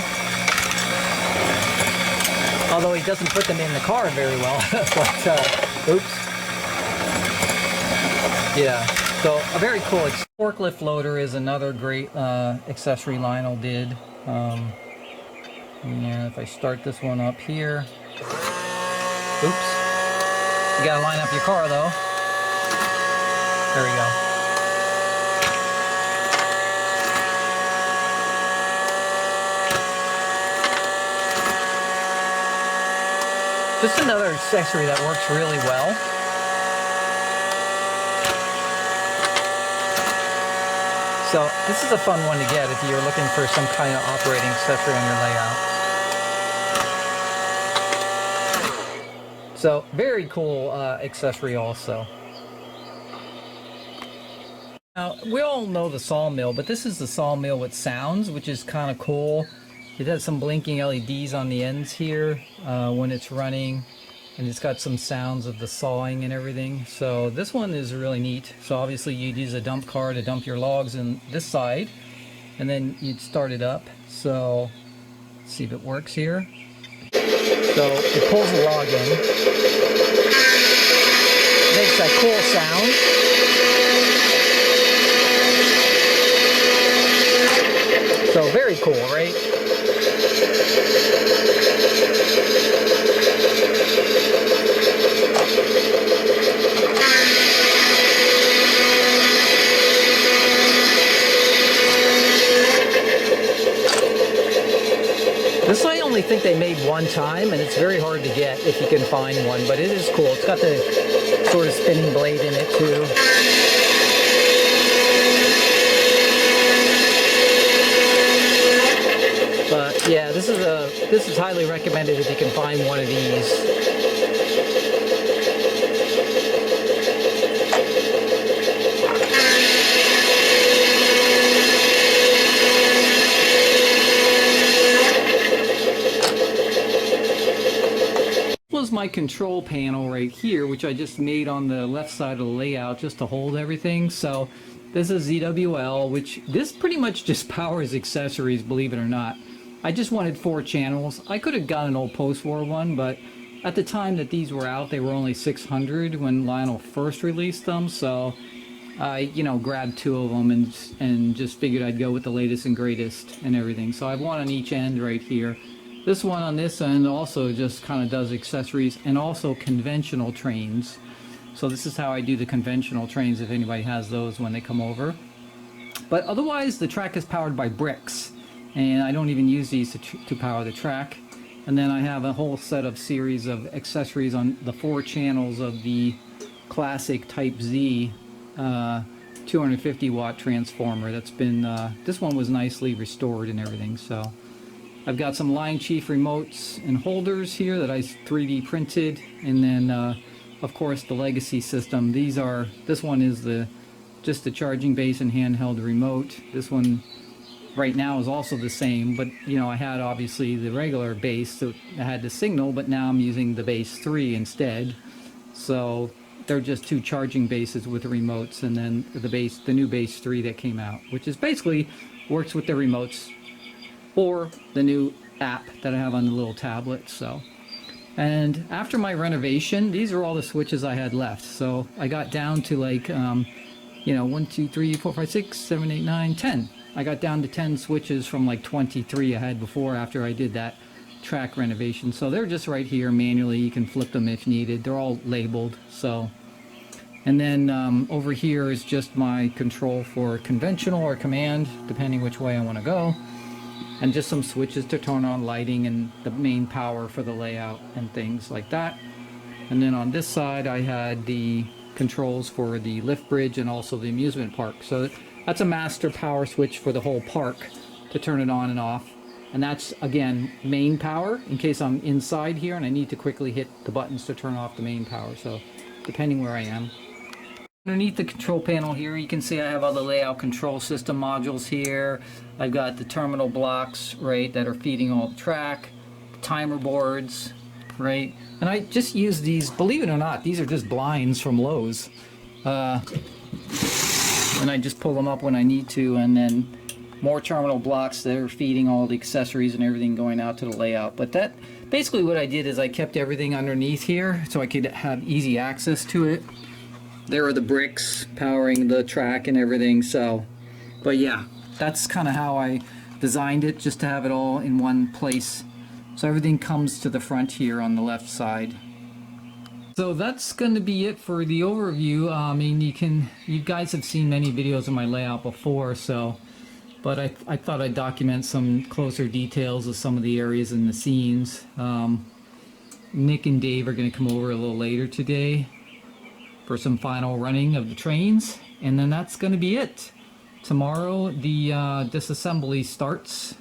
Although he doesn't put them in the car very well. But oops. Yeah. So a very cool forklift loader is another great accessory Lionel did. And if I start this one up here, oops, you gotta line up your car though. There we go. Just another accessory that works really well. So this is a fun one to get if you're looking for some kind of operating accessory on your layout. So very cool accessory also. Now we all know the sawmill, but this is the sawmill with sounds, which is kind of cool. It has some blinking LEDs on the ends here when it's running, and it's got some sounds of the sawing and everything. So this one is really neat. So obviously you'd use a dump car to dump your logs in this side, and then you'd start it up. So let's see if it works here. So it pulls the log in, makes that cool sound. So very cool, right? think they made one time, and it's very hard to get if you can find one, but it is cool. It's got the sort of spinning blade in it too. But yeah, this is highly recommended if you can find one of these. Was my control panel right here, which I just made on the left side of the layout just to hold everything. So this is ZWL, which this pretty much just powers accessories, believe it or not. I just wanted 4 channels. I could have got an old post-war one, but at the time that these were out, they were only 600 when Lionel first released them. So I, you know, grabbed 2 of them and just figured I'd go with the latest and greatest and everything. So I have one on each end right here. This one on this end also just kind of does accessories and also conventional trains. So this is how I do the conventional trains if anybody has those when they come over. But otherwise the track is powered by bricks, and I don't even use these to power the track. And then I have a whole set of series of accessories on the 4 channels of the classic Type Z 250 watt transformer that's been, this one was nicely restored and everything. So I've got some Line Chief remotes and holders here that I 3D printed, and then of course the legacy system. This one is just the charging base and handheld remote. This one right now is also the same, but you know, I had obviously the regular base that had the signal, but now I'm using the base 3 instead. So they're just 2 charging bases with the remotes, and then the new base 3 that came out, which is basically works with the remotes or the new app that I have on the little tablet. So, and after my renovation, these are all the switches I had left. So I got down to like, you know, 1, 2, 3, 4, 5, 6, 7, 8, 9, 10. I got down to 10 switches from like 23 I had before after I did that track renovation. So they're just right here manually. You can flip them if needed. They're all labeled. So, and then over here is just my control for conventional or command, depending which way I want to go. And just some switches to turn on lighting and the main power for the layout and things like that. And then on this side I had the controls for the lift bridge and also the amusement park. So that's a master power switch for the whole park to turn it on and off. And that's, again, main power in case I'm inside here and I need to quickly hit the buttons to turn off the main power. So depending where I am. Underneath the control panel here, you can see I have all the layout control system modules here. I've got the terminal blocks, right, that are feeding all the track, timer boards, right? And I just use these, believe it or not, these are just blinds from Lowe's. And I just pull them up when I need to, and then more terminal blocks that are feeding all the accessories and everything going out to the layout. But that, basically what I did is I kept everything underneath here so I could have easy access to it. There are the bricks powering the track and everything. So, but yeah, that's kind of how I designed it, just to have it all in one place. So everything comes to the front here on the left side. So that's going to be it for the overview. I mean, you guys have seen many videos of my layout before, so, but I thought I'd document some closer details of some of the areas and the scenes. Nick and Dave are going to come over a little later today for some final running of the trains, and then that's going to be it. Tomorrow the disassembly starts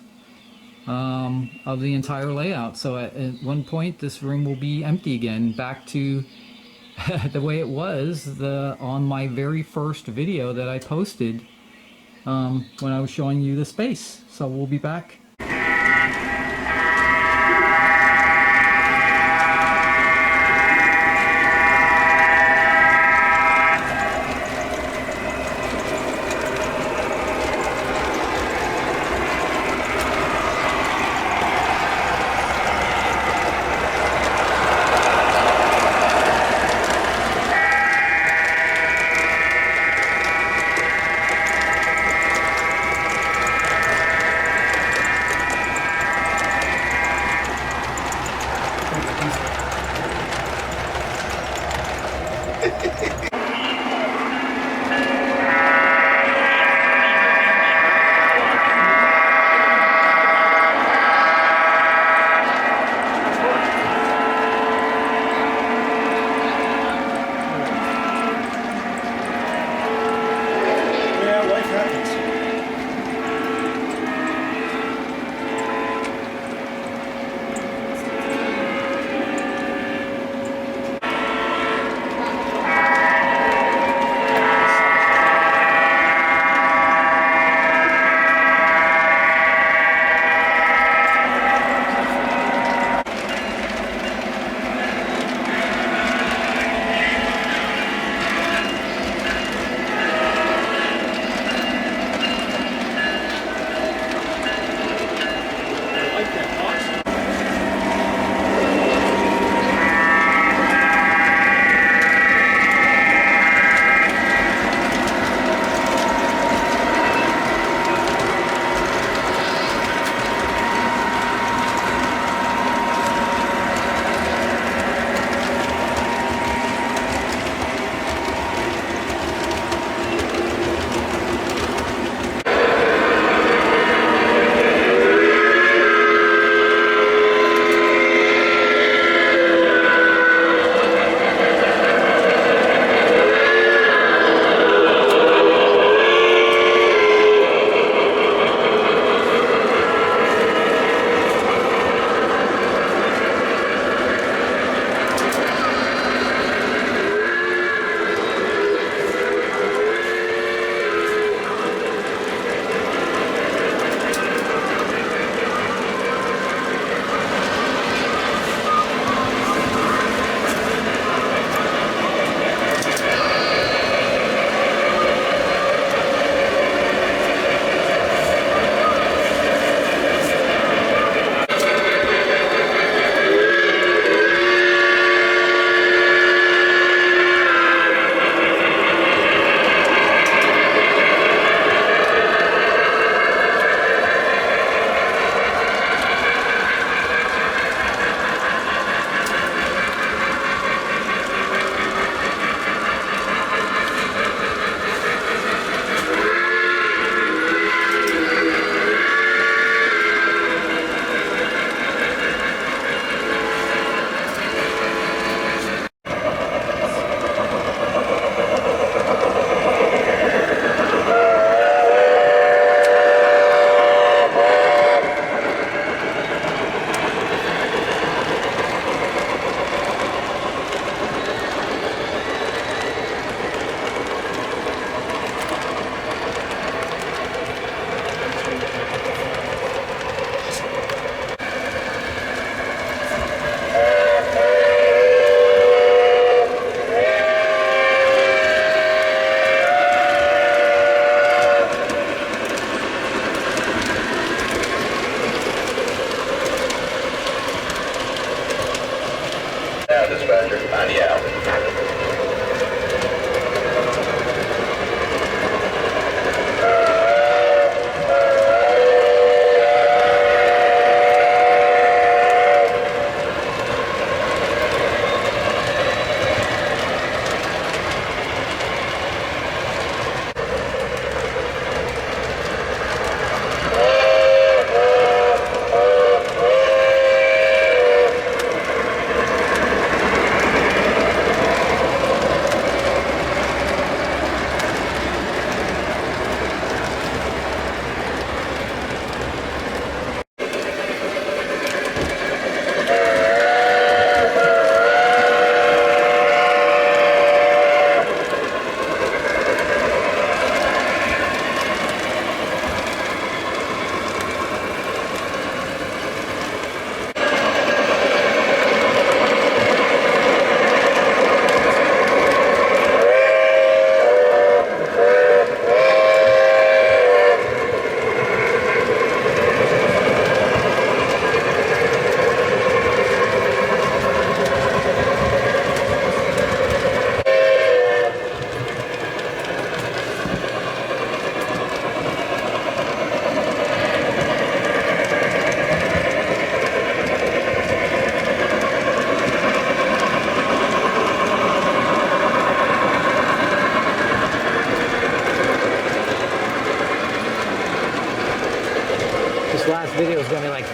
of the entire layout. So at one point this room will be empty again, back to the way it was on my very first video that I posted when I was showing you the space. So we'll be back.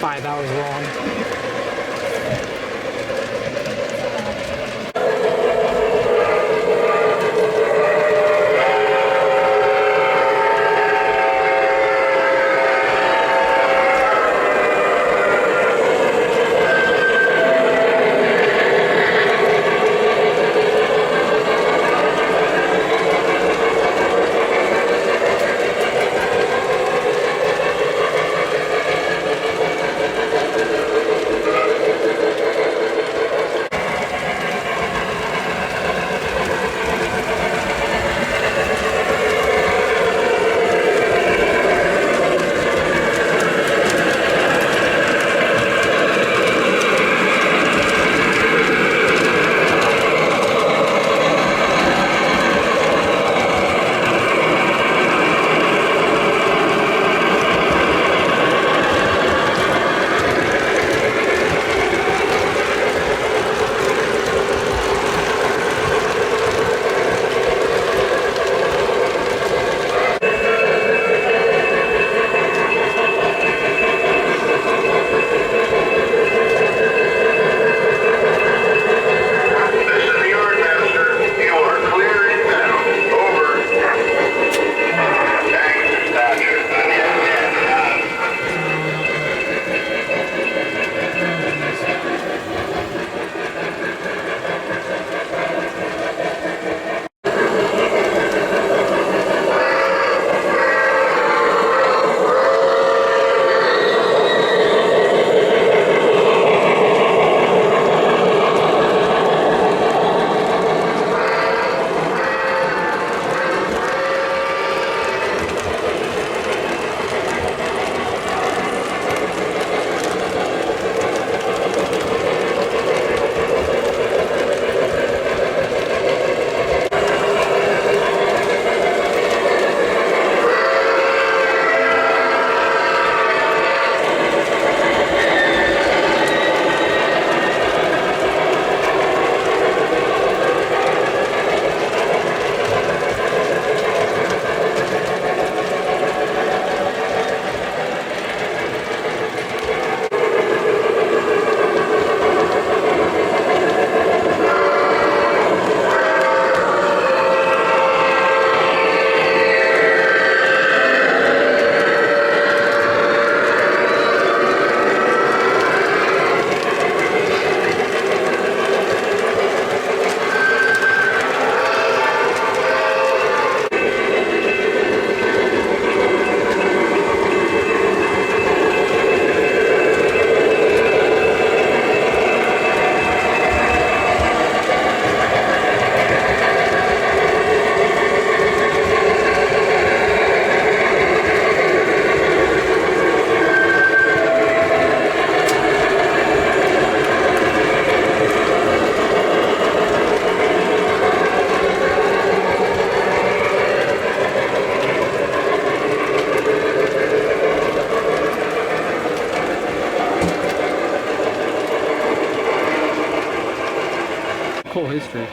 5 hours long. Cool history.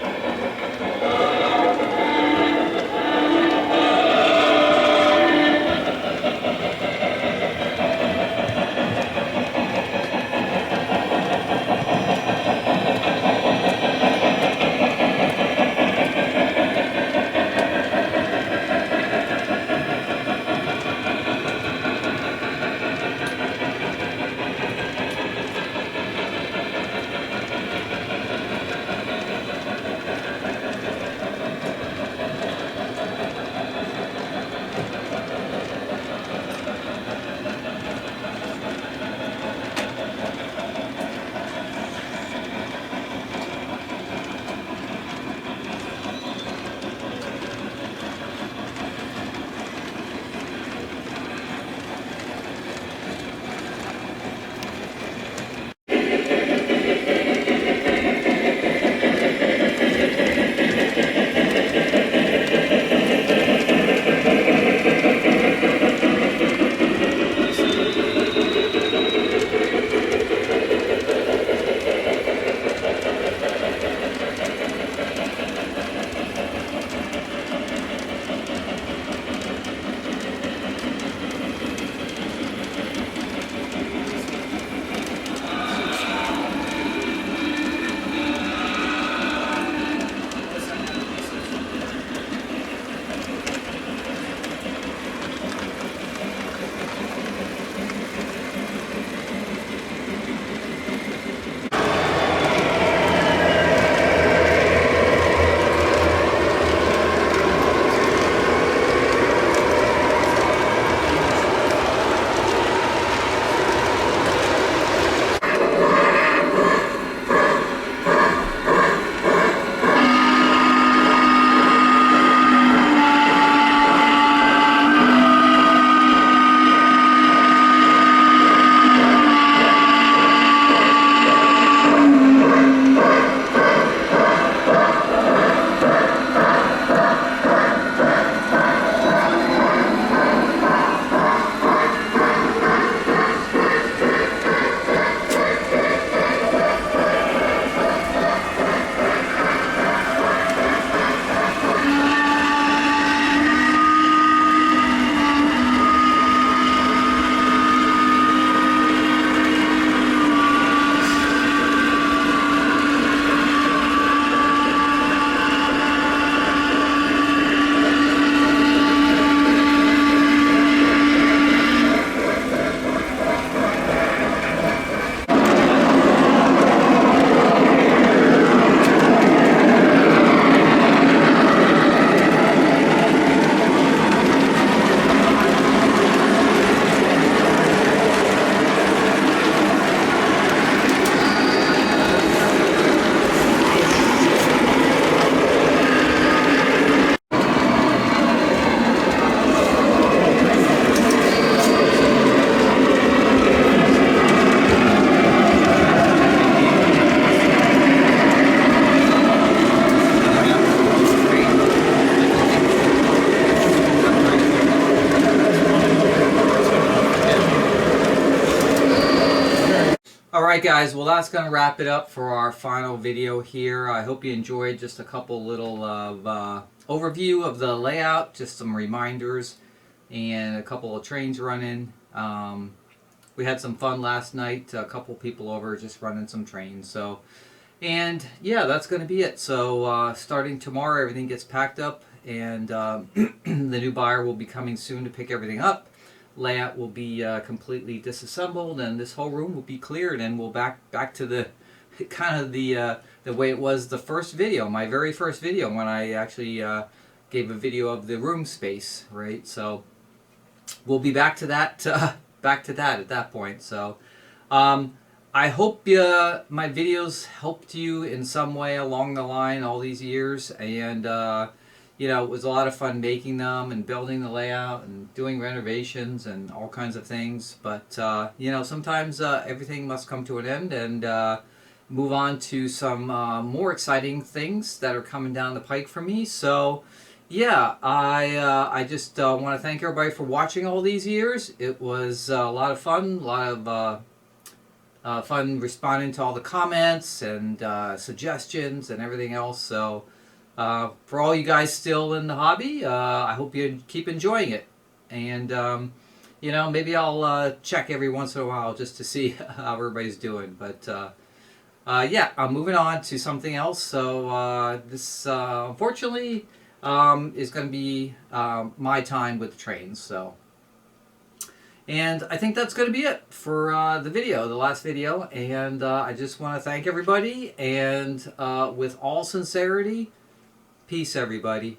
Alright guys, well that's going to wrap it up for our final video here. I hope you enjoyed just a couple little overview of the layout, just some reminders, and a couple of trains running. We had some fun last night, a couple people over just running some trains. So, and yeah, that's going to be it. So starting tomorrow, everything gets packed up, and the new buyer will be coming soon to pick everything up. Layout will be completely disassembled, and this whole room will be cleared, and we'll back to the kind of the way it was the first video, my very first video, when I actually gave a video of the room space, right? So we'll be back to that at that point. So I hope my videos helped you in some way along the line all these years, and you know, it was a lot of fun making them and building the layout and doing renovations and all kinds of things. But you know, sometimes everything must come to an end, and move on to some more exciting things that are coming down the pike for me. So yeah, I just want to thank everybody for watching all these years. It was a lot of fun, a lot of fun responding to all the comments and suggestions and everything else. So for all you guys still in the hobby, I hope you keep enjoying it. And you know, maybe I'll check every once in a while just to see how everybody's doing. But yeah, I'm moving on to something else. So this unfortunately is going to be my time with the trains. So, and I think that's going to be it for the last video. And I just want to thank everybody, and with all sincerity, peace everybody.